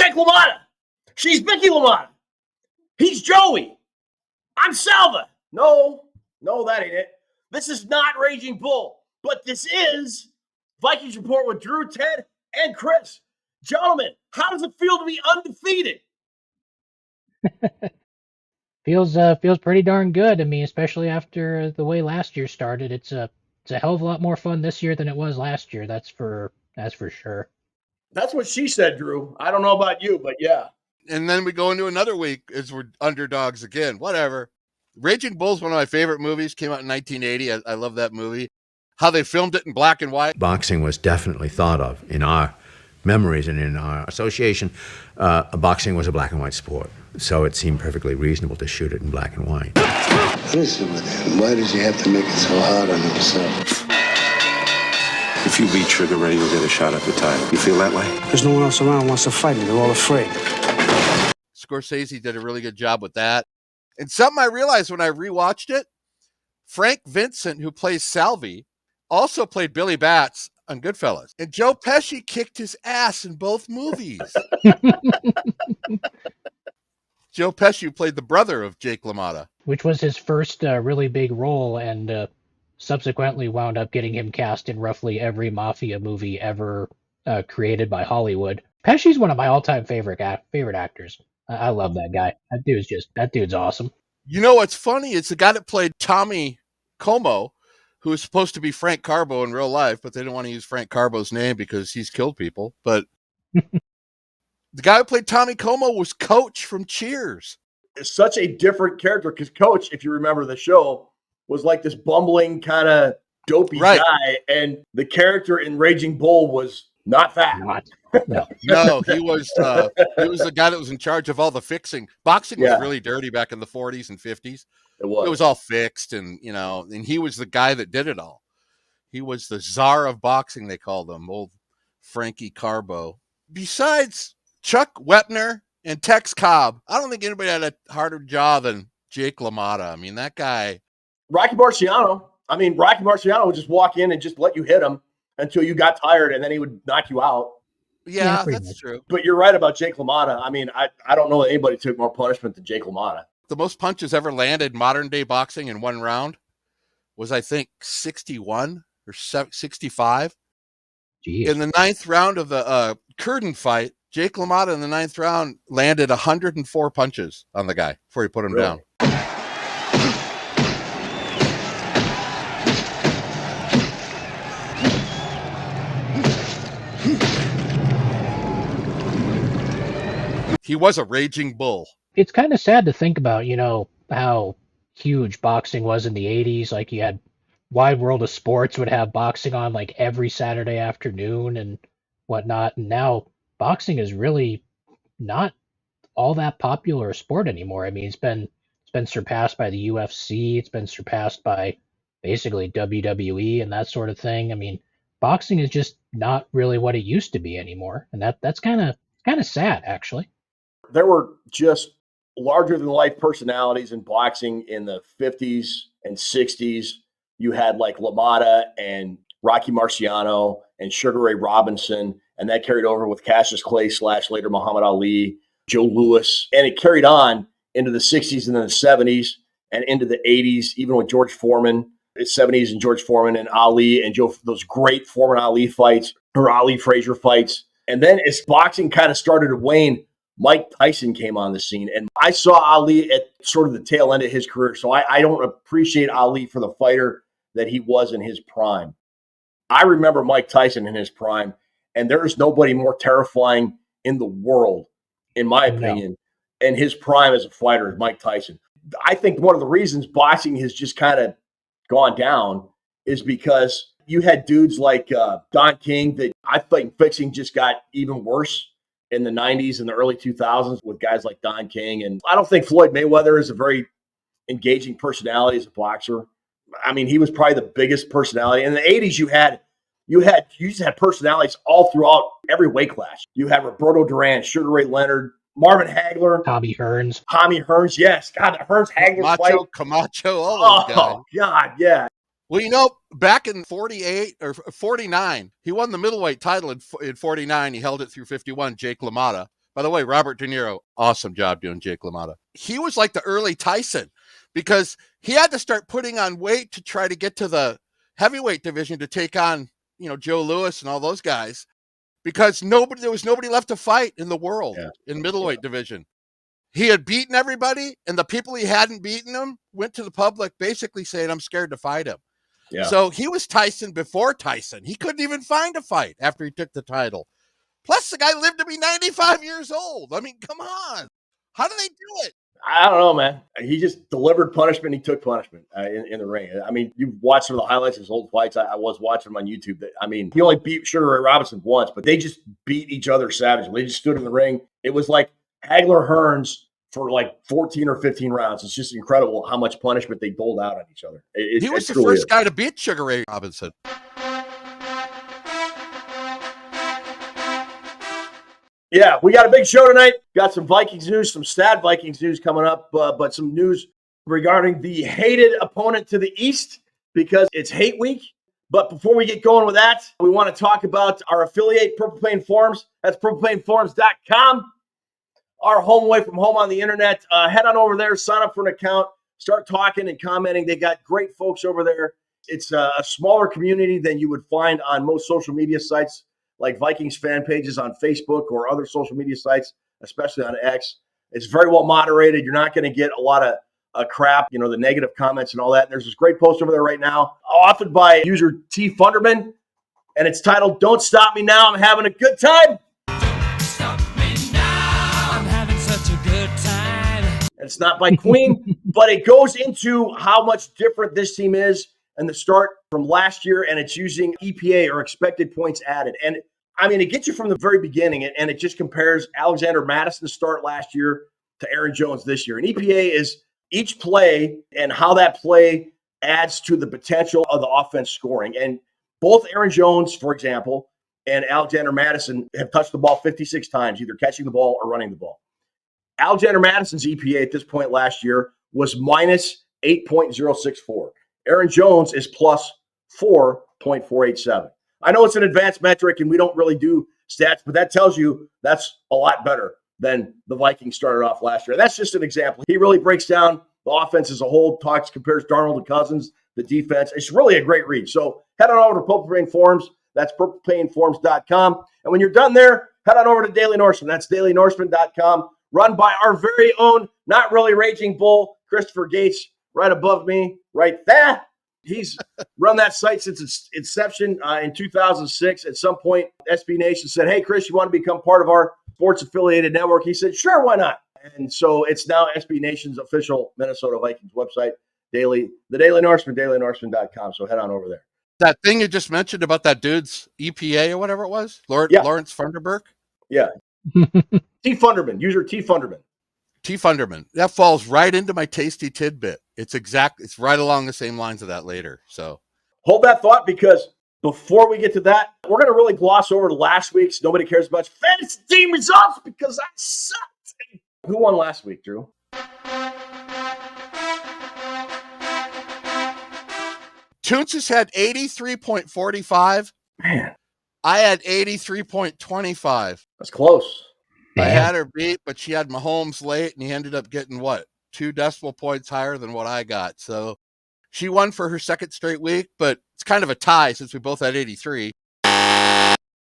Jake LaMotta. She's Mickey LaMotta. He's Joey. I'm Salva. No, that ain't it. This is not Raging Bull, but this is Vikings Report with Drew, Ted, and Chris. Gentlemen, how does it feel to be undefeated? Feels pretty darn good. I mean, especially after the way last year started. It's a hell of a lot more fun this year than it was last year. That's for sure. That's what she said, Drew. I don't know about you, but yeah. And then we go into another week as we're underdogs again. Whatever. Raging Bull's one of my favorite movies. Came out in 1980. I love that movie. How they filmed it in black and white. Boxing was definitely thought of in our memories and in our association. Boxing was a black and white sport, so it seemed perfectly reasonable to shoot it in black and white. Listen with him. Why does he have to make it so hard on himself? If you beat Sugar Ray, you'll get a shot at the title. You feel that way? There's no one else around who wants to fight me. They're all afraid. Scorsese did a really good job with that. And something I realized when I rewatched it, Frank Vincent, who plays Salvi, also played Billy Bats on Goodfellas. And Joe Pesci kicked his ass in both movies. Joe Pesci played the brother of Jake LaMotta. Which was his first really big role, and subsequently wound up getting him cast in roughly every mafia movie ever created by Hollywood. Pesci's one of my all-time favorite actors. I love that guy. That dude's awesome. You know what's funny? It's the guy that played Tommy Como, who is supposed to be Frank Carbo in real life, but they didn't want to use Frank Carbo's name because he's killed people. But the guy who played Tommy Como was Coach from Cheers. It's such a different character because Coach, if you remember the show, was like this bumbling kind of dopey guy, and the character in Raging Bull was not that. No, he was the guy that was in charge of all the fixing. Boxing was really dirty back in the 40s and 50s. It was all fixed, and and he was the guy that did it all. He was the czar of boxing, they called him, old Frankie Carbo. Besides Chuck Wepner and Tex Cobb, I don't think anybody had a harder job than Jake LaMotta. I mean, that guy. Rocky Marciano. Rocky Marciano would just walk in and just let you hit him until you got tired, and then he would knock you out. Yeah, that's true. But you're right about Jake LaMotta. I don't know that anybody took more punishment than Jake LaMotta. The most punches ever landed modern day boxing in one round was, I think, 61 or 65. Jeez. In the ninth round of the Curtin fight, Jake LaMotta in the ninth round landed 104 punches on the guy before he put him down. He was a raging bull. It's kind of sad to think about, how huge boxing was in the 80s. Like, you had Wide World of Sports would have boxing on like every Saturday afternoon and whatnot. And now boxing is really not all that popular a sport anymore. It's been surpassed by the UFC. It's been surpassed by basically WWE and that sort of thing. Boxing is just not really what it used to be anymore. And that's kind of sad, actually. There were just larger than life personalities in boxing in the 50s and 60s. You had like LaMotta and Rocky Marciano and Sugar Ray Robinson, and that carried over with Cassius Clay / later Muhammad Ali, Joe Louis, and it carried on into the 60s and then the 70s and into the 80s, even with George Foreman, the 70s and George Foreman and Ali and Joe, those great Foreman-Ali fights or Ali-Frazier fights. And then as boxing kind of started to wane, Mike Tyson came on the scene, and I saw Ali at sort of the tail end of his career. So I don't appreciate Ali for the fighter that he was in his prime. I remember Mike Tyson in his prime, and there's nobody more terrifying in the world, in my opinion, in his prime as a fighter is Mike Tyson. I think one of the reasons boxing has just kind of gone down is because you had dudes like Don King that I think fixing just got even worse in the 90s and the early 2000s with guys like Don King. And I don't think Floyd Mayweather is a very engaging personality as a boxer. He was probably the biggest personality. In the 80s, you just had personalities all throughout every weight class. You had Roberto Duran, Sugar Ray Leonard, Marvin Hagler, Tommy Hearns, yes. God, the Hearns Hagler fight. Camacho, all those guys. Oh, God, yeah. Well, back in 48 or 49, he won the middleweight title in 49. He held it through 51, Jake LaMotta. By the way, Robert De Niro, awesome job doing Jake LaMotta. He was like the early Tyson because he had to start putting on weight to try to get to the heavyweight division to take on, Joe Louis and all those guys, because there was nobody left to fight in the world in middleweight division. He had beaten everybody, and the people he hadn't beaten him went to the public basically saying, I'm scared to fight him. Yeah. So he was Tyson before Tyson. He couldn't even find a fight after he took the title. Plus, the guy lived to be 95 years old. I mean, come on. How do they do it? I don't know, man. He just delivered punishment. He took punishment in the ring. I mean, you watched some of the highlights of his old fights. I was watching them on YouTube. I mean, he only beat Sugar Ray Robinson once, but they just beat each other savagely. They just stood in the ring. It was like Hagler Hearns for like 14 or 15 rounds. It's just incredible how much punishment they doled out on each other. He was the first guy to beat Sugar Ray Robinson. Yeah, we got a big show tonight. Got some Vikings news, some sad Vikings news coming up, but some news regarding the hated opponent to the East because it's hate week. But before we get going with that, we want to talk about our affiliate, Purple Plain Forums. That's purpleplainforums.com. Our home away from home on the internet. Head on over there, sign up for an account, start talking and commenting. They got great folks over there. It's a smaller community than you would find on most social media sites like Vikings fan pages on Facebook or other social media sites, especially on X. It's very well moderated. You're not going to get a lot of crap, the negative comments and all that. And there's this great post over there right now, authored by user T. Funderman, and it's titled, Don't Stop Me Now, I'm Having a Good Time. It's not by Queen, but it goes into how much different this team is and the start from last year, and it's using EPA or expected points added. And I mean, it gets you from the very beginning, and it just compares Alexander Madison's start last year to Aaron Jones this year. And EPA is each play and how that play adds to the potential of the offense scoring. And both Aaron Jones, for example, and Alexander Madison have touched the ball 56 times, either catching the ball or running the ball. Alexander Madison's EPA at this point last year was minus 8.064. Aaron Jones is plus 4.487. I know it's an advanced metric and we don't really do stats, but that tells you that's a lot better than the Vikings started off last year. That's just an example. He really breaks down the offense as a whole, compares Darnold to Cousins, the defense. It's really a great read. So head on over to Purple Plain Forums. That's purpleplainforums.com. And when you're done there, head on over to Daily Norseman. That's dailynorseman.com. Run by our very own, not really raging bull, Christopher Gates, right above me, right there. He's run that site since its inception in 2006. At some point, SB Nation said, hey, Chris, you want to become part of our sports-affiliated network? He said, sure, why not? And so it's now SB Nation's official Minnesota Vikings website, the Daily Norseman, dailynorseman.com. So head on over there. That thing you just mentioned about that dude's EPA or whatever it was, Lawrence Funderburk? Yeah. T. Funderman, user T. Funderman. T. Funderman. That falls right into my tasty tidbit. It's right along the same lines of that later. So hold that thought, because before we get to that, we're going to really gloss over last week's Nobody Cares About Fantasy Team results because I sucked. Who won last week, Drew? Toonces had 83.45. Man. I had 83.25. That's close. I had her beat, but she had Mahomes late, and he ended up getting 2 decimal points higher than what I got. So she won for her second straight week, but it's kind of a tie since we both had 83.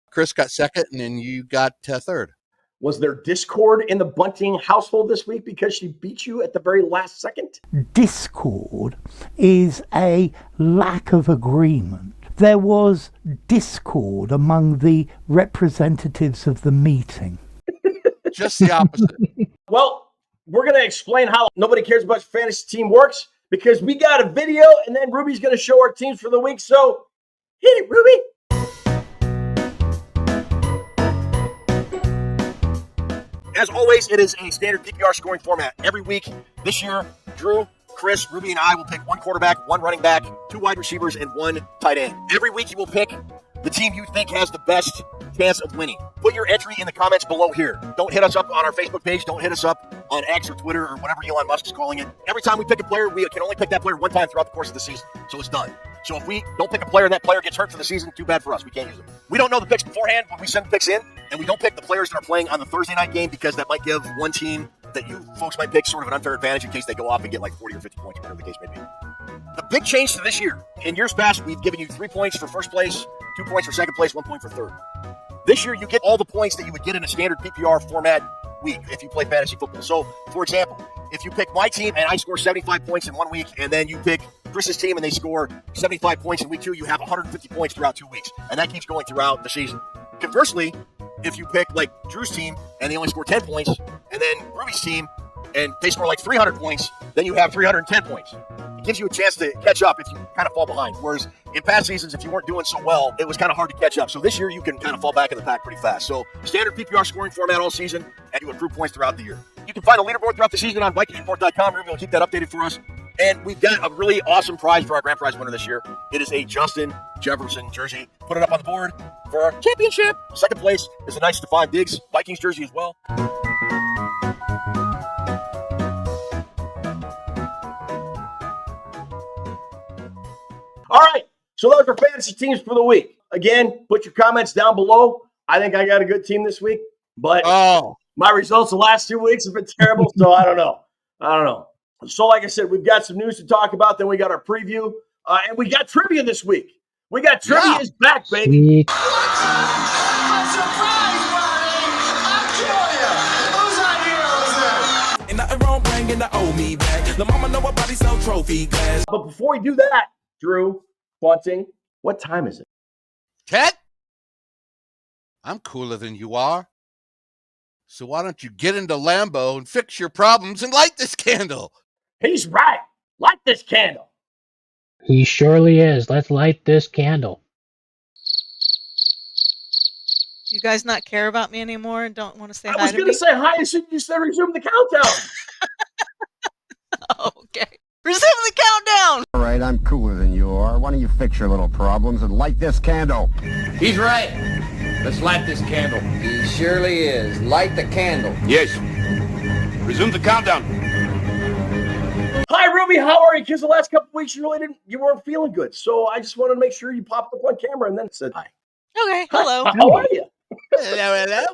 Chris got second, and then you got third. Was there discord in the Bunting household this week because she beat you at the very last second? Discord is a lack of agreement. There was discord among the representatives of the meeting. Just the opposite. Well, we're going to explain how Nobody Cares About Your Fantasy Team works because we got a video and then Ruby's going to show our teams for the week. So hit it, Ruby. As always, it is a standard PPR scoring format. Every week this year, Drew, Chris, Ruby, and I will pick 1 quarterback, 1 running back, 2 wide receivers, and 1 tight end. Every week you will pick the team you think has the best chance of winning. Put your entry in the comments below here. Don't hit us up on our Facebook page. Don't hit us up on X or Twitter or whatever Elon Musk is calling it. Every time we pick a player, we can only pick that player 1 time throughout the course of the season. So it's done. So if we don't pick a player and that player gets hurt for the season, too bad for us. We can't use them. We don't know the picks beforehand when we send picks in, and we don't pick the players that are playing on the Thursday night game because that might give one team that you folks might pick sort of an unfair advantage in case they go off and get like 40 or 50 points, whatever the case may be. The big change to this year, in years past, we've given you 3 points for first place, 2 points for second place, 1 point for third. This year, you get all the points that you would get in a standard PPR format week if you play fantasy football. So, for example, if you pick my team and I score 75 points in 1 week, and then you pick Chris's team and they score 75 points in week 2, you have 150 points throughout 2 weeks. And that keeps going throughout the season. Conversely, if you pick like Drew's team and they only score 10 points, and then Ruby's team and they score like 300 points, then you have 310 points. It gives you a chance to catch up if you kind of fall behind. Whereas in past seasons, if you weren't doing so well, it was kind of hard to catch up. So this year, you can kind of fall back in the pack pretty fast. So standard PPR scoring format all season, and you accrue points throughout the year. You can find a leaderboard throughout the season on VikingReport.com. Ruby will keep that updated for us. And we've got a really awesome prize for our grand prize winner this year. It is a Justin Jefferson jersey. Put it up on the board for our championship. Second place is a nice Stephon Diggs Vikings jersey as well. All right, so those are fantasy teams for the week. Again, put your comments down below. I think I got a good team this week, but my results the last 2 weeks have been terrible, so I don't know. So like I said, we've got some news to talk about. Then we got our preview, and we got trivia this week. We got trivia is back, baby. What? A surprise, buddy! I'll kill you. Who's on here? Ain't nothing wrong bringing the old me back. The mama know about these sell trophy glass. But before we do that, Drew, Bunting, what time is it? Ted? I'm cooler than you are. So why don't you get into Lambo and fix your problems and light this candle? He's right. Light this candle. He surely is. Let's light this candle. Do you guys not care about me anymore and don't want to say hi to me? I was going to say hi as soon as you said resume the countdown. Okay. Resume the countdown! All right, I'm cooler than you are. Why don't you fix your little problems and light this candle? He's right. Let's light this candle. He surely is. Light the candle. Yes. Resume the countdown. Hi, Ruby. How are you? Because the last couple weeks you weren't feeling good. So I just wanted to make sure you popped up on camera and then said hi. Okay, hello. Hi, how are you? Hello.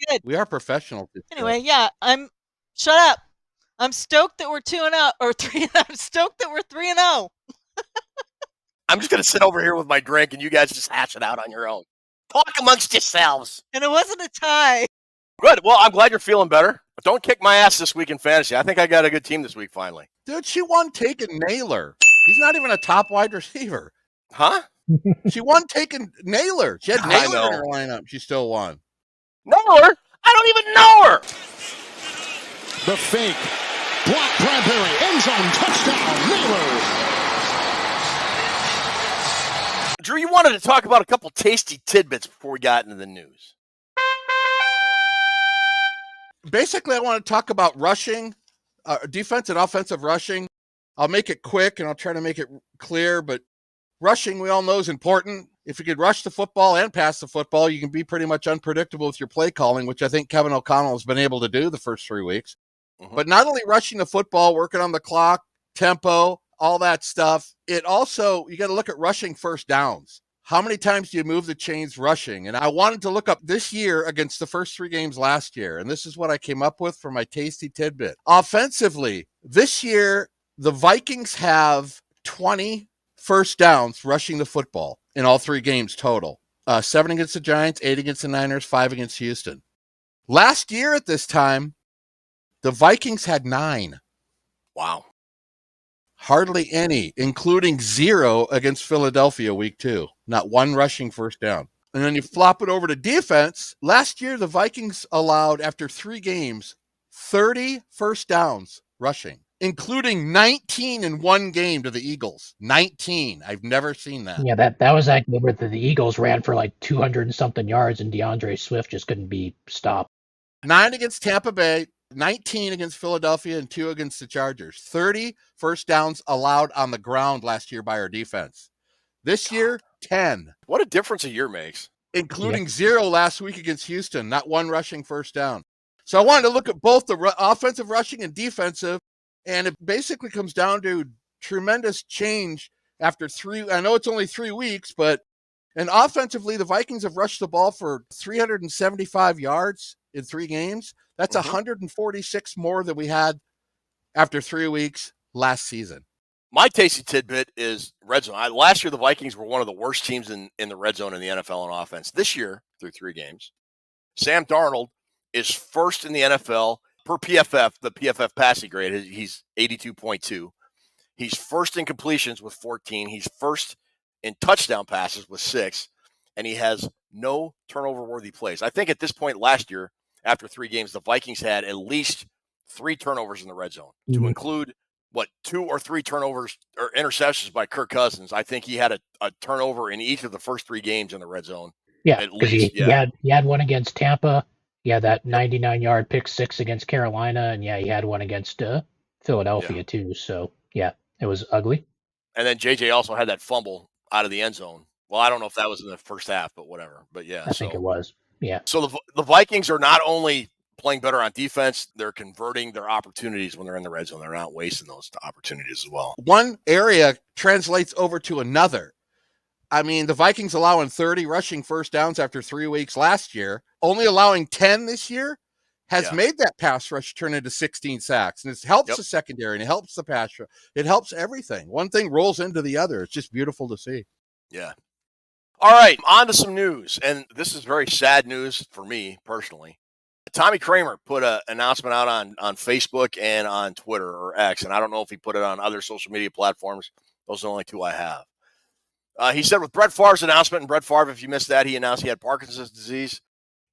Good. We are professional. Anyway, yeah, shut up. I'm stoked that we're 2-0 or 3. I'm stoked that we're 3-0. I'm just gonna sit over here with my drink and you guys just hash it out on your own. Talk amongst yourselves. And it wasn't a tie. Good. Well, I'm glad you're feeling better. But don't kick my ass this week in fantasy. I think I got a good team this week finally. Dude, she won taking Naylor. He's not even a top wide receiver. Huh? She won taking Naylor. She had Naylor in her lineup. She still won. Naylor? I don't even know her. The fake. Block Bradbury. End zone. Touchdown. Naylor. Drew, you wanted to talk about a couple tasty tidbits before we got into the news. Basically, I want to talk about rushing, defense and offensive rushing. I'll make it quick and I'll try to make it clear, but rushing, we all know, is important. If you could rush the football and pass the football, you can be pretty much unpredictable with your play calling, which I think Kevin O'Connell has been able to do the first 3 weeks. Mm-hmm. But not only rushing the football, working on the clock, tempo, all that stuff, it also, you got to look at rushing first downs. How many times do you move the chains rushing? And I wanted to look up this year against the first 3 games last year, and this is what I came up with for my tasty tidbit. Offensively, this year, the Vikings have 20 first downs rushing the football in all 3 games total. 7 against the Giants, 8 against the Niners, 5 against Houston. Last year at this time, the Vikings had 9. Wow. Hardly any, including 0 against Philadelphia week 2. Not 1 rushing first down. And then you flop it over to defense. Last year, the Vikings allowed, after 3 games, 30 first downs rushing, including 19 in 1 game to the Eagles. 19. I've never seen that. Yeah, that was that game where the Eagles ran for like 200 and something yards and DeAndre Swift just couldn't be stopped. 9 against Tampa Bay, 19 against Philadelphia, and 2 against the Chargers. 30 first downs allowed on the ground last year by our defense. This year, 10. What a difference a year makes. Including 0 last week against Houston. Not 1 rushing first down. So I wanted to look at both the offensive rushing and defensive, and it basically comes down to tremendous change after 3. I know it's only 3 weeks, but and offensively, the Vikings have rushed the ball for 375 yards in 3 games. That's 146 more than we had after 3 weeks last season. My tasty tidbit is red zone. Last year, the Vikings were one of the worst teams in the red zone in the NFL on offense. This year, through 3 games, Sam Darnold is first in the NFL per PFF, the PFF passing grade. He's 82.2. He's first in completions with 14. He's first in touchdown passes with 6. And he has no turnover-worthy plays. I think at this point last year, after 3 games, the Vikings had at least 3 turnovers in the red zone, to include, 2 or 3 turnovers or interceptions by Kirk Cousins. I think he had a turnover in each of the first 3 games in the red zone. Yeah, because he had one against Tampa. He had that 99-yard pick 6 against Carolina, and he had one against Philadelphia too. So it was ugly. And then JJ also had that fumble out of the end zone. Well, I don't know if that was in the first half, but whatever. But I think it was. Yeah. So the Vikings are not only playing better on defense, they're converting their opportunities when they're in the red zone. They're not wasting those opportunities as well. One area translates over to another. I mean, the Vikings allowing 30 rushing first downs after 3 weeks last year, only allowing 10 this year, has made that pass rush turn into 16 sacks. And it helps the secondary, and it helps the pass rush. It helps everything. One thing rolls into the other. It's just beautiful to see. Yeah. All right, on to some news. And this is very sad news for me personally. Tommy Kramer put an announcement out on Facebook and on Twitter or X, and I don't know if he put it on other social media platforms. Those are the only 2 I have. He said with Brett Favre's announcement, and Brett Favre, if you missed that, he announced he had Parkinson's disease.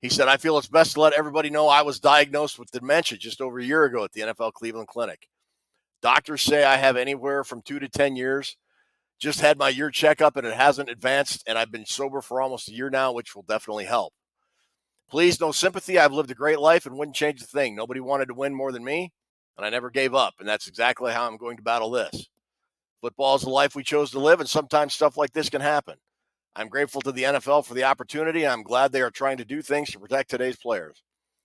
He said, I feel it's best to let everybody know I was diagnosed with dementia just over a year ago at the NFL Cleveland Clinic. Doctors say I have anywhere from 2 to 10 years. Just had my year checkup, and it hasn't advanced, and I've been sober for almost a year now, which will definitely help. Please, no sympathy. I've lived a great life and wouldn't change a thing. Nobody wanted to win more than me, and I never gave up, and that's exactly how I'm going to battle this. Football is the life we chose to live, and sometimes stuff like this can happen. I'm grateful to the NFL for the opportunity, and I'm glad they are trying to do things to protect today's players.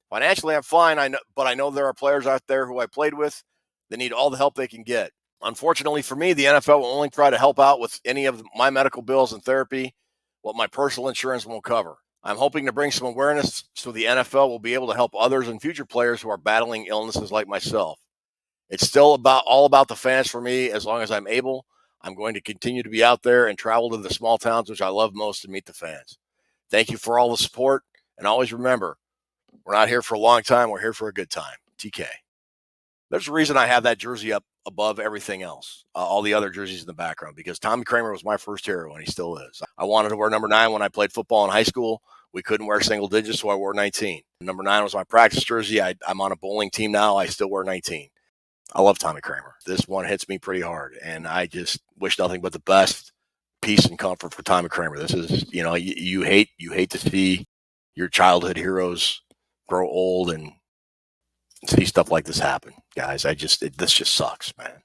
Financially, I'm fine, but I know there are players out there who I played with that need all the help they can get. Unfortunately for me, the NFL will only try to help out with any of my medical bills and therapy, what my personal insurance won't cover. I'm hoping to bring some awareness so the NFL will be able to help others and future players who are battling illnesses like myself. It's still all about the fans for me. As long as I'm able, I'm going to continue to be out there and travel to the small towns, which I love most, to meet the fans. Thank you for all the support. And always remember, we're not here for a long time. We're here for a good time. TK. There's a reason I have that jersey up above everything else, all the other jerseys in the background, because Tommy Kramer was my first hero, and he still is. I wanted to wear number 9 when I played football in high school. We couldn't wear single digits, so I wore 19. Number 9 was my practice jersey. I'm on a bowling team now. I still wear 19. I love Tommy Kramer. This one hits me pretty hard, and I just wish nothing but the best, peace and comfort for Tommy Kramer. This is, you hate to see your childhood heroes grow old and see stuff like this happen, guys. This just sucks, man.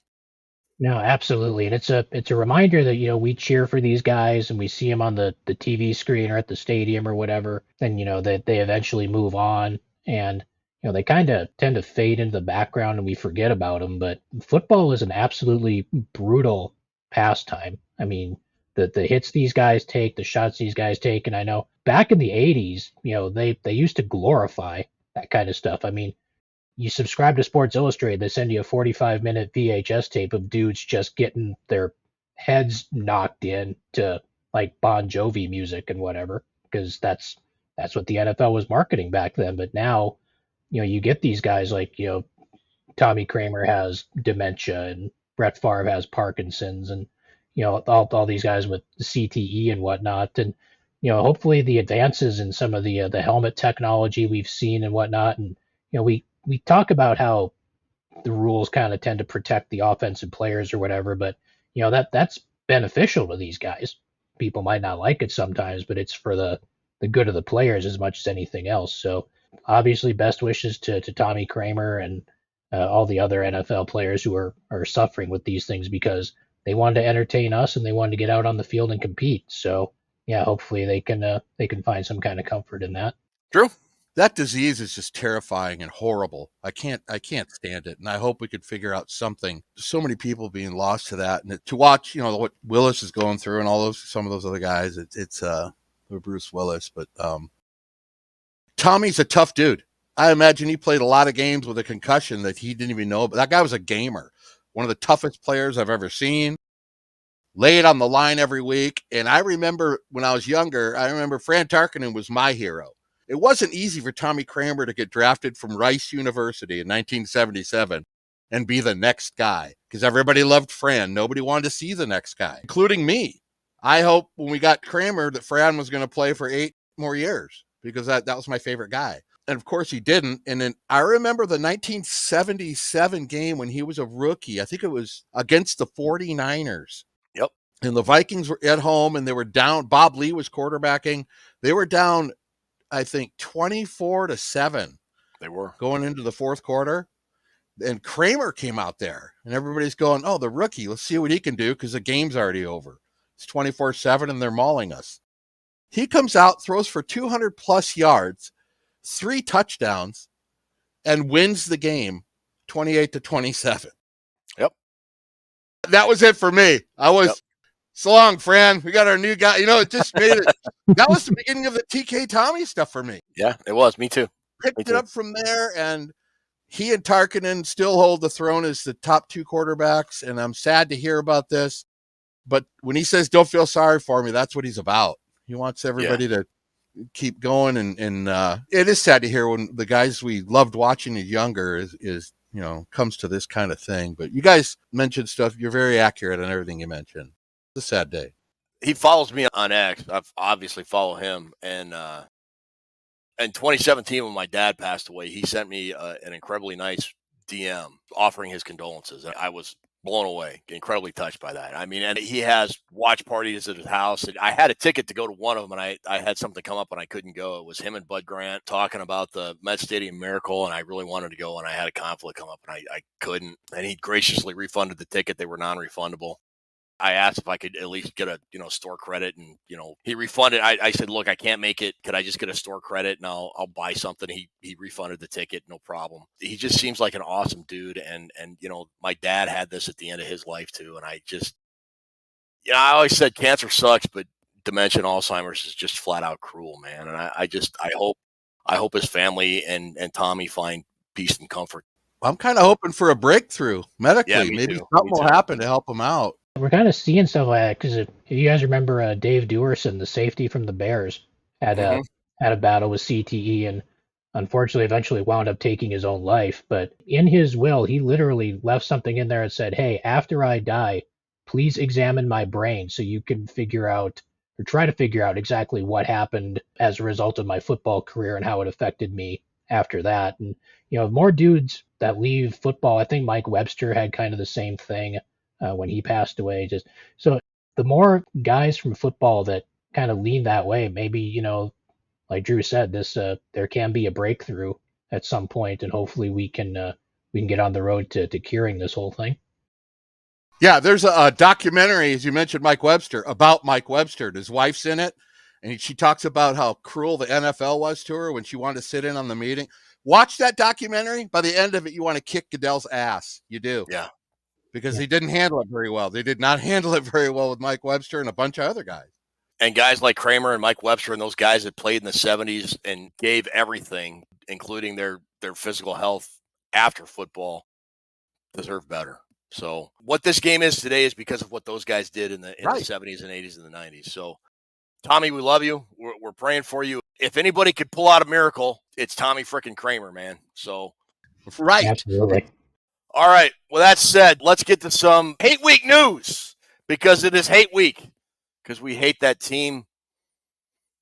No, absolutely. And it's a reminder that, we cheer for these guys and we see them on the TV screen or at the stadium or whatever. And, that they eventually move on and, they kind of tend to fade into the background and we forget about them. But football is an absolutely brutal pastime. I mean, the hits these guys take, the shots these guys take. And I know back in the 80s, they used to glorify that kind of stuff. I mean, you subscribe to Sports Illustrated, they send you a 45-minute VHS tape of dudes just getting their heads knocked in to like Bon Jovi music and whatever, because that's what the NFL was marketing back then. But now, you get these guys like, Tommy Kramer has dementia and Brett Favre has Parkinson's and, all these guys with CTE and whatnot. And, hopefully the advances in some of the helmet technology we've seen and whatnot. And, we talk about how the rules kind of tend to protect the offensive players or whatever, but that's beneficial to these guys. People might not like it sometimes, but it's for the good of the players as much as anything else. So obviously best wishes to Tommy Kramer and all the other NFL players who are suffering with these things because they wanted to entertain us and they wanted to get out on the field and compete. So yeah, hopefully they can find some kind of comfort in that. True. That disease is just terrifying and horrible. I can't stand it. And I hope we could figure out something. So many people being lost to that, and to watch, what Willis is going through and some of those other guys. It's Bruce Willis, but Tommy's a tough dude. I imagine he played a lot of games with a concussion that he didn't even know. But that guy was a gamer, one of the toughest players I've ever seen. Lay it on the line every week. And I remember when I was younger, Fran Tarkenton was my hero. It wasn't easy for Tommy Kramer to get drafted from Rice University in 1977 and be the next guy, because everybody loved Fran. Nobody wanted to see the next guy, including me. I hope when we got Kramer that Fran was going to play for 8 more years, because that was my favorite guy. And of course he didn't. And then I remember the 1977 game when he was a rookie. I think it was against the 49ers. Yep. And the Vikings were at home and they were down. Bob Lee was quarterbacking. They were down, I think, 24-7. They were going into the fourth quarter. And Kramer came out there and everybody's going, oh, the rookie, let's see what he can do, because the game's already over. It's 24-7 and they're mauling us. He comes out, throws for 200 plus yards, 3 touchdowns, and wins the game 28-27. Yep. That was it for me. I was, so long, Fran. We got our new guy. It just made it. That was the beginning of the TK Tommy stuff for me. Yeah, it was. Me too. Picked it up from there, and he and Tarkenton still hold the throne as the top 2 quarterbacks, and I'm sad to hear about this. But when he says, don't feel sorry for me, that's what he's about. He wants everybody to keep going, and it is sad to hear when the guys we loved watching as younger is comes to this kind of thing. But you guys mentioned stuff. You're very accurate on everything you mentioned. It's a sad day. He follows me on X. I've obviously follow him. And in 2017, when my dad passed away, he sent me an incredibly nice DM offering his condolences. I was blown away, incredibly touched by that. I mean, and he has watch parties at his house. And I had a ticket to go to one of them, and I had something come up and I couldn't go. It was him and Bud Grant talking about the Met Stadium Miracle, and I really wanted to go, and I had a conflict come up, and I couldn't. And he graciously refunded the ticket. They were non-refundable. I asked if I could at least get a store credit, and he refunded. I said, look, I can't make it. Could I just get a store credit and I'll buy something? He refunded the ticket, no problem. He just seems like an awesome dude, and my dad had this at the end of his life too, and I just I always said cancer sucks, but dementia and Alzheimer's is just flat out cruel, man. And I hope his family and Tommy find peace and comfort. I'm kind of hoping for a breakthrough medically. Yeah, maybe something will happen to help him out. We're kind of seeing stuff like that because if you guys remember Dave Duerson, the safety from the Bears, had a battle with CTE and unfortunately eventually wound up taking his own life. But in his will, he literally left something in there and said, hey, after I die, please examine my brain so you can figure out or try to figure out exactly what happened as a result of my football career and how it affected me after that. And, more dudes that leave football. I think Mike Webster had kind of the same thing. When he passed away, so the more guys from football that kind of lean that way, maybe like Drew said, this there can be a breakthrough at some point, and hopefully we can get on the road to curing this whole thing. Yeah, there's a documentary, as you mentioned, Mike Webster, about Mike Webster. His wife's in it, and she talks about how cruel the NFL was to her when she wanted to sit in on the meeting. Watch that documentary. By the end of it, you want to kick Goodell's ass. You do. Yeah. Because he didn't handle it very well. They did not handle it very well with Mike Webster and a bunch of other guys. And guys like Kramer and Mike Webster and those guys that played in the 70s and gave everything, including their physical health after football, deserve better. So what this game is today is because of what those guys did in the 70s and 80s and the 90s. So, Tommy, we love you. We're praying for you. If anybody could pull out a miracle, it's Tommy frickin' Kramer, man. So, right. Absolutely. All right. Well, that said, let's get to some hate week news, because it is hate week, because we hate that team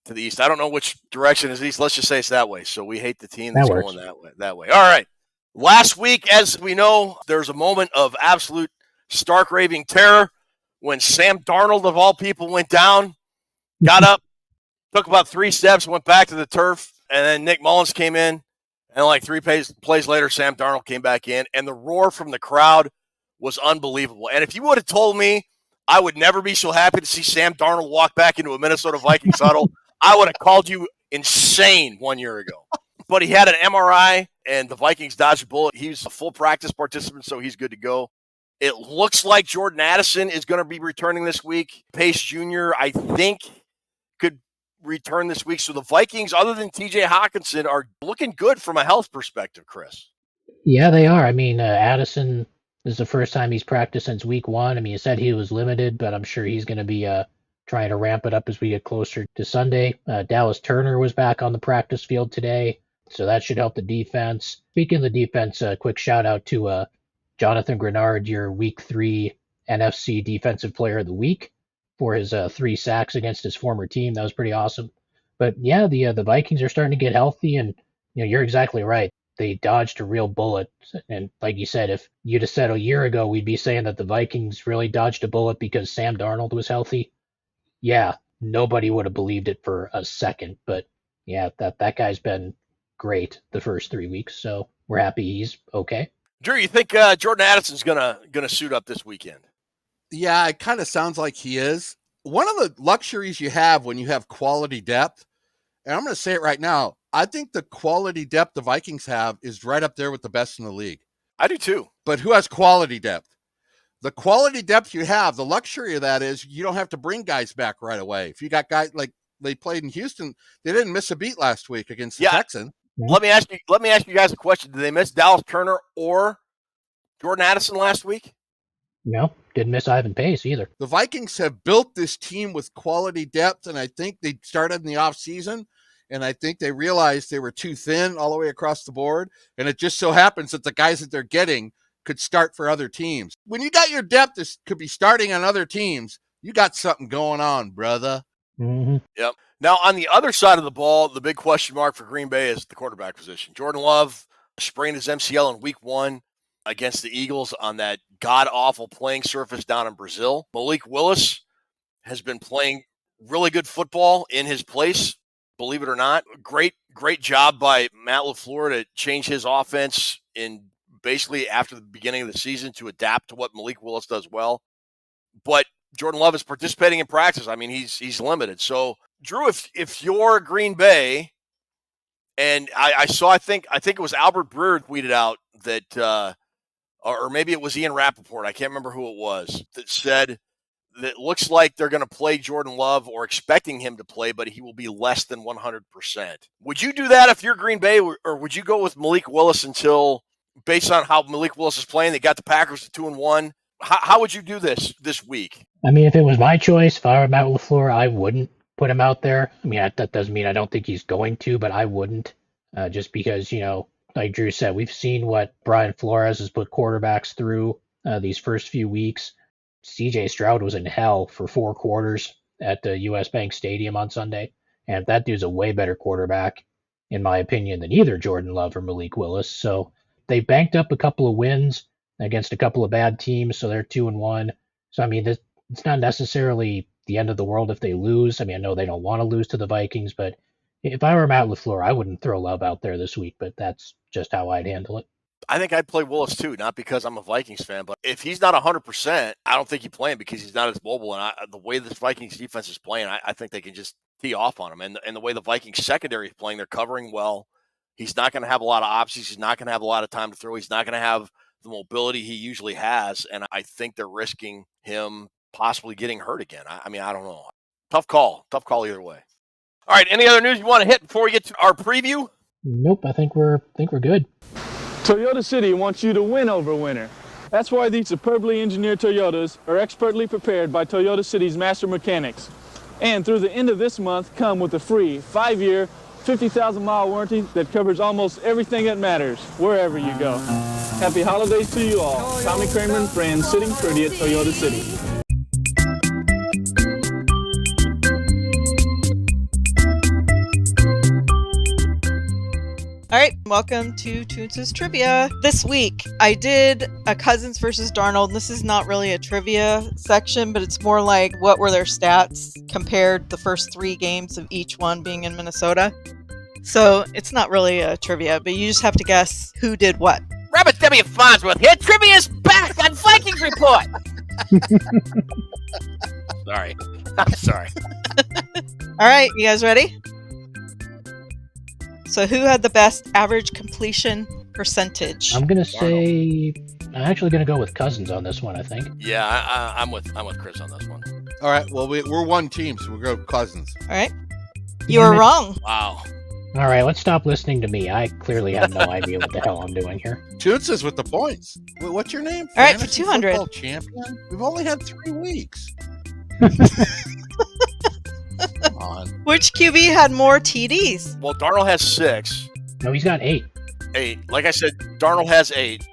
to the east. I don't know which direction is east. Let's just say it's that way. So we hate the team that's going that way. All right. Last week, as we know, there's a moment of absolute stark raving terror when Sam Darnold, of all people, went down, got up, took about 3 steps, went back to the turf, and then Nick Mullins came in. And like 3 plays later, Sam Darnold came back in, and the roar from the crowd was unbelievable. And if you would have told me I would never be so happy to see Sam Darnold walk back into a Minnesota Vikings huddle, I would have called you insane 1 year ago. but he had an MRI, and the Vikings dodged a bullet. He's a full practice participant, so he's good to go. It looks like Jordan Addison is going to be returning this week. Pace Jr., I think, could return this week. So the Vikings, other than TJ Hawkinson, are looking good from a health perspective, Chris. Yeah, they are. I mean, Addison is the first time he's practiced since week 1. I mean, he said he was limited, but I'm sure he's going to be trying to ramp it up as we get closer to Sunday. Dallas Turner was back on the practice field today, so that should help the defense. Speaking of the defense, a quick shout out to Jonathan Grenard, your Week 3 NFC Defensive Player of the Week, for his 3 sacks against his former team. That was pretty awesome. But yeah, the Vikings are starting to get healthy, and you're exactly right. They dodged a real bullet. And like you said, if you'd have said a year ago, we'd be saying that the Vikings really dodged a bullet because Sam Darnold was healthy. Yeah, nobody would have believed it for a second. But yeah, that guy's been great the first 3 weeks. So we're happy he's okay. Drew, you think Jordan Addison's gonna suit up this weekend? Yeah, it kind of sounds like he is. One of the luxuries you have when you have quality depth, and I'm going to say it right now, I think the quality depth the Vikings have is right up there with the best in the league. I do too. But who has quality depth? The quality depth you have, the luxury of that is you don't have to bring guys back right away. If you got guys like they played in Houston, they didn't miss a beat last week against the Texans. Let me ask you guys a question. Did they miss Dallas Turner or Jordan Addison last week? No, didn't miss Ivan Pace either. The Vikings have built this team with quality depth, and I think they started in the offseason, and I think they realized they were too thin all the way across the board, and it just so happens that the guys that they're getting could start for other teams. When you got your depth that could be starting on other teams, you got something going on, brother. Mm-hmm. Yep. Now, on the other side of the ball, the big question mark for Green Bay is the quarterback position. Jordan Love sprained his MCL in week 1 against the Eagles on that god-awful playing surface down in Brazil. Malik Willis has been playing really good football in his place, believe it or not. Great job by Matt LaFleur to change his offense in basically after the beginning of the season to adapt to what Malik Willis does well. But Jordan Love is participating in practice. I mean, he's limited. So, Drew, if you're Green Bay, and I saw, I think it was Albert Breer tweeted out that, or maybe it was Ian Rappaport, I can't remember who it was, that said that it looks like they're going to play Jordan Love or expecting him to play, but he will be less than 100%. Would you do that if you're Green Bay, or would you go with Malik Willis until, based on how Malik Willis is playing, they got the Packers to 2-1? How would you do this week? I mean, if it was my choice, if I were Matt LaFleur, I wouldn't put him out there. I mean, that doesn't mean I don't think he's going to, but I wouldn't, just because, like Drew said, we've seen what Brian Flores has put quarterbacks through these first few weeks. CJ Stroud was in hell for 4 quarters at the US Bank Stadium on Sunday, and that dude's a way better quarterback, in my opinion, than either Jordan Love or Malik Willis. So they banked up a couple of wins against a couple of bad teams, so they're 2-1. So, I mean, it's not necessarily the end of the world if they lose. I mean, I know they don't want to lose to the Vikings, but if I were Matt LaFleur, I wouldn't throw Love out there this week, but that's just how I'd handle it. I think I'd play Willis too, not because I'm a Vikings fan, but if he's not 100%, I don't think you play him because he's not as mobile. And the way this Vikings defense is playing, I think they can just tee off on him. And the way the Vikings secondary is playing, they're covering well. He's not going to have a lot of options. He's not going to have a lot of time to throw. He's not going to have the mobility he usually has. And I think they're risking him possibly getting hurt again. I mean, I don't know. Tough call either way. All right. Any other news you want to hit before we get to our preview? Nope. I think we're good. Toyota City wants you to win over winter. That's why these superbly engineered Toyotas are expertly prepared by Toyota City's master mechanics. And through the end of this month, come with a free 5-year, 50,000-mile warranty that covers almost everything that matters, wherever you go. Happy holidays to you all. Tommy Kramer and friends sitting pretty at Toyota City. All right, welcome to Toons' Trivia. This week, I did a Cousins versus Darnold. This is not really a trivia section, but it's more like what were their stats compared the first 3 games of each one being in Minnesota. So it's not really a trivia, but you just have to guess who did what. Robert W. Farnsworth here. Trivia's back on Vikings Report. Sorry. I'm sorry. All right, you guys ready? So who had the best average completion percentage? I'm gonna say I'm actually gonna go with Cousins on this one. I think. Yeah, I'm with Chris on this one. All right. Well, we're one team, so we'll go Cousins. All right. You were wrong. Wow. All right, let's stop listening to me. I clearly have no idea what the hell I'm doing here. Toots is with the points. What's your name? All right, for Fantasy 200. football champion? We've only had 3 weeks. Come on. Which QB had more TDs? Well, Darnold has 6. No, he's got 8. 8. Like I said, Darnold has 8.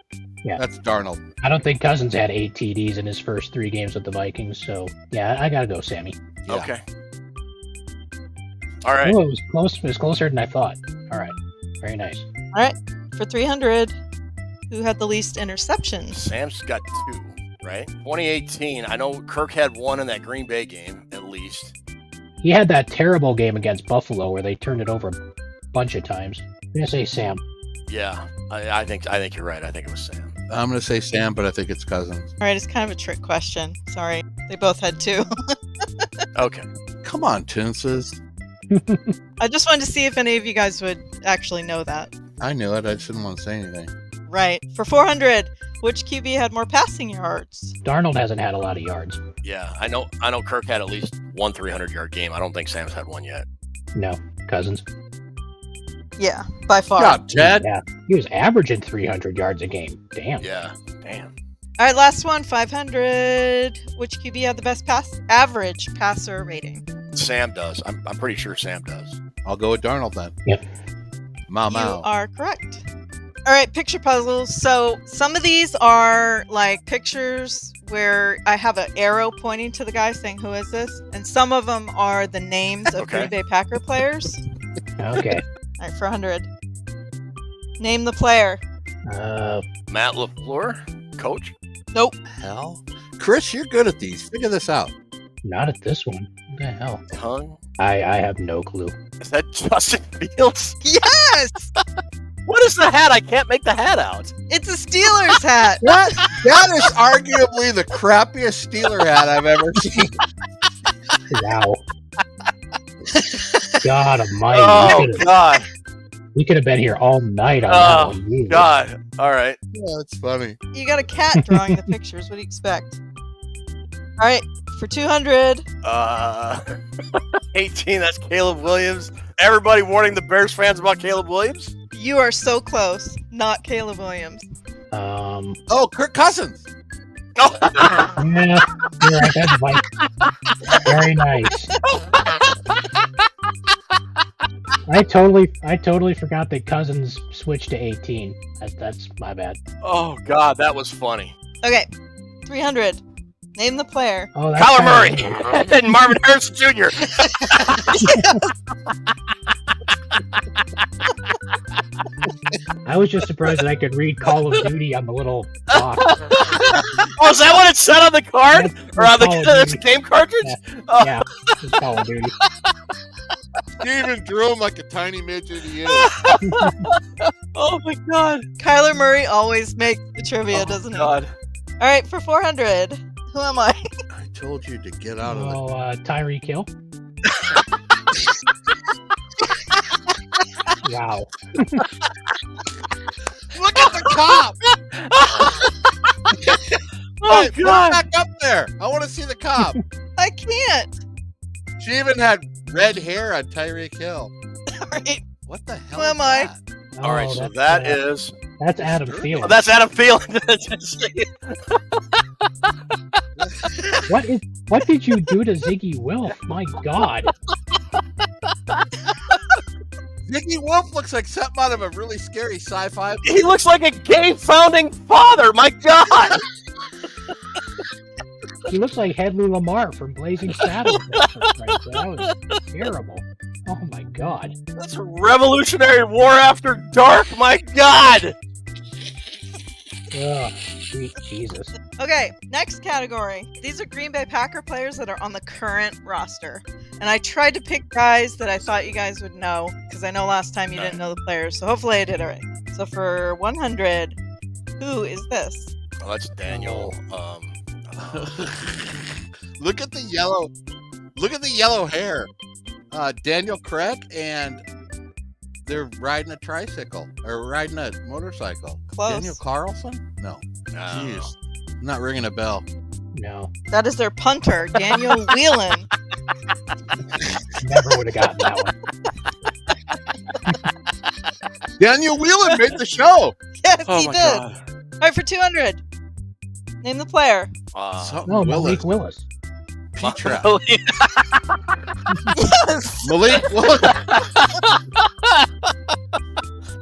Yeah, that's Darnold. I don't think Cousins had 8 TDs in his first 3 games with the Vikings. So yeah, I gotta go Sammy. Yeah. Okay. All right. Oh, it was close. It was closer than I thought. All right, very nice. All right, for 300. Who had the least interceptions? Sam's got 2, right? 2018. I know Kirk had 1 in that Green Bay game, at least. He had that terrible game against Buffalo where they turned it over a bunch of times. I'm gonna say Sam. Yeah, I think you're right. I think it was Sam. I'm going to say Sam, but I think it's Cousins. All right, it's kind of a trick question. Sorry, they both had 2. Okay. Come on, Toonses. I just wanted to see if any of you guys would actually know that. I knew it. I just didn't want to say anything. Right. For 400, which QB had more passing yards? Darnold hasn't had a lot of yards. Yeah, I know Kirk had at least one 300-yard game. I don't think Sam's had one yet. No, Cousins. Yeah, by far. Yeah, Ted. Yeah, he was averaging 300 yards a game. Damn. Yeah, damn. All right, last one, 500. Which QB had the best average passer rating? Sam does. I'm pretty sure Sam does. I'll go with Darnold then. Yep. Mau. You are correct. All right, picture puzzles. So some of these are like pictures where I have an arrow pointing to the guy saying, who is this? And some of them are the names of Green Bay Packer players. Okay. All right, for 100. Name the player. Matt LaFleur, coach? Nope. Hell? Chris, you're good at these. Figure this out. Not at this one. What the hell? Tongue? I have no clue. Is that Justin Fields? Yes! What is the hat? I can't make the hat out. It's a Steelers hat. What? That is arguably the crappiest Steeler hat I've ever seen. Wow. God almighty. Oh, God. We could have been here all night on that one. Oh, God. All right. Yeah, that's funny. You got a cat drawing the pictures. What do you expect? All right, for 200. 18, that's Caleb Williams. Everybody warning the Bears fans about Caleb Williams? You are so close. Not Caleb Williams. Oh, Kirk Cousins. Oh. Yeah, you're right. That's Mike. Very nice. I totally forgot that Cousins switched to 18. That's my bad. Oh, God, that was funny. Okay, 300. Name the player. Oh, that's Kyler Murray and Marvin Harrison Jr. I was just surprised that I could read Call of Duty on the little box. Oh, is that what it said on the card? Or on the game cartridge? Yeah, Oh. yeah, it's Call of Duty. Steven drew him like a tiny midget he is. Oh, my God. Kyler Murray always makes the trivia, doesn't he? God. All right, for 400. Who am I? I told you to get out of it. Oh, Tyreek Hill. Wow. Look at the cop. Oh, Hey, God. back up there. I want to see the cop. I can't. She even had red hair on Tyreek Hill. All right. What the hell? Who am I? That? All right, Oh, so that's that's Adam Thielen. Oh, that's Adam Thielen. What did you do to Ziggy Wilf? My God. Ziggy Wolf looks like something out of a really scary sci-fi. He looks like a gay founding father. My God. He looks like Hedley Lamar from Blazing Saddles. That was terrible. Oh my God. That's a Revolutionary War After Dark. My God. Oh, sweet Jesus. Okay, next category. These are Green Bay Packer players that are on the current roster. And I tried to pick guys that I thought you guys would know, because I know last time you didn't know the players. So hopefully I did it right. So for 100, who is this? Oh, that's Daniel. Look at the yellow. Look at the yellow hair. Daniel Craig and they're riding a tricycle or riding a motorcycle. Close. Daniel Carlson? No. Jeez. Not ringing a bell. No. That is their punter, Daniel Whelan. Never would have gotten that one. Daniel Whelan made the show. Yes, Oh he my did. God. All right, for 200. Name the player. No, Malik Willis. Petra. Yes. Malik Willis.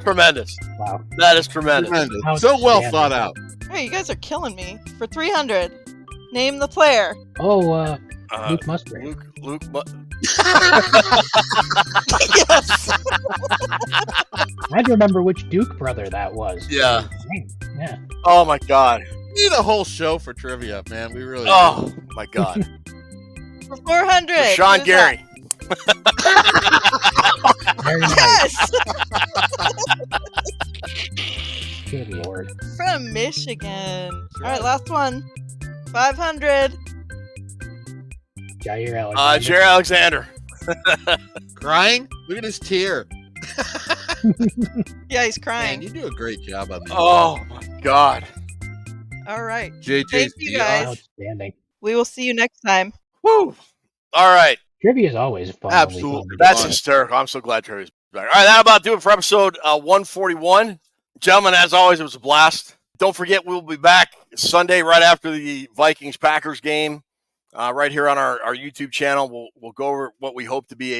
Tremendous. Wow. That is tremendous. So well thought out. Hey, you guys are killing me. For 300. Name the player. Oh, Luke Musgrave. Luke Yes. I had to remember which Duke brother that was. Yeah. Yeah. Oh my God. We need a whole show for trivia, man. We really Oh my God. For 400. Sean Gary. Very nice. Yes. Good lord. From Michigan. All right, last one. 500. Jair Alexander. Jerry Alexander. Crying? Look at his tear. Yeah, he's crying. Man, you do a great job on these. Oh my God. All right. JJ's Thank you guys. Outstanding. We will see you next time. Woo. All right. Trivia is always fun. Absolutely. That's hysterical. I'm so glad Terry's back. All right, that'll about do it for episode 141. Gentlemen, as always, it was a blast. Don't forget, we'll be back Sunday right after the Vikings-Packers game right here on our YouTube channel. We'll go over what we hope to be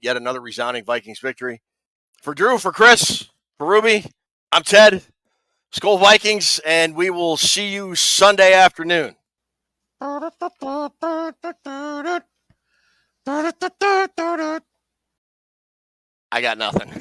yet another resounding Vikings victory. For Drew, for Chris, for Ruby, I'm Ted. SKOL Vikings, and we will see you Sunday afternoon. I got nothing.